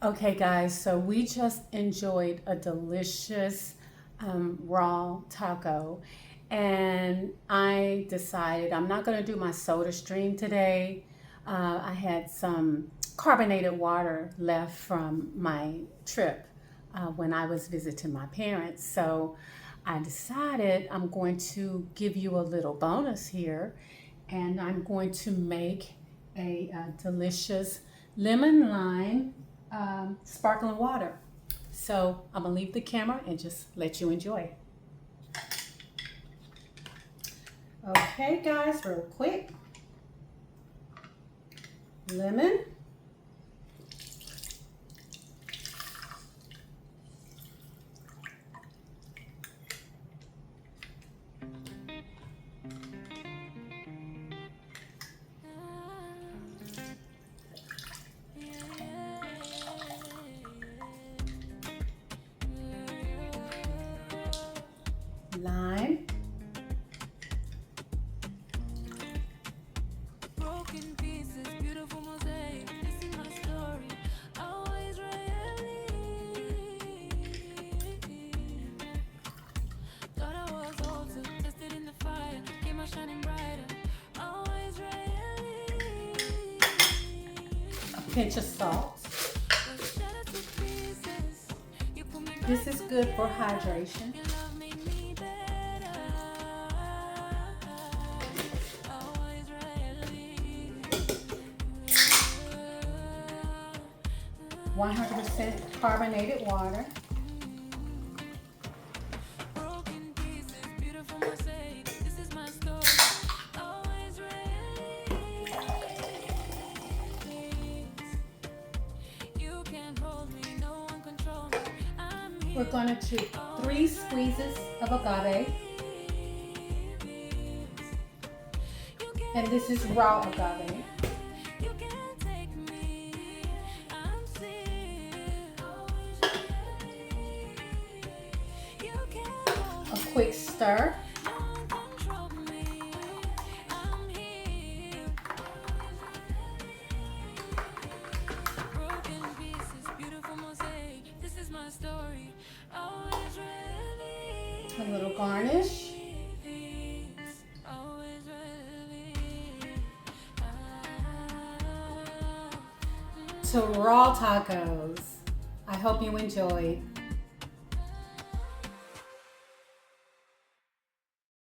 Okay, guys, so we just enjoyed a delicious raw taco, and I decided I'm not going to do my soda stream today. I had some carbonated water left from my trip when I was visiting my parents. So I decided I'm going to give you a little bonus here, and I'm going to make a delicious lemon lime sparkling water. So I'm gonna leave the camera and just let you enjoy. Okay, guys, real quick. Lemon. Lime. Broken pieces, beautiful mosaic. This is my story. Awa Israel. Thought I was old, so tested in the fire. Came out shining brighter. Awa Israel. A pinch of salt. This is good for hydration. 100% carbonated water. We're going to do 3 squeezes of agave. And this is raw agave. A quick stir. A little garnish. To raw tacos. I hope you enjoyed.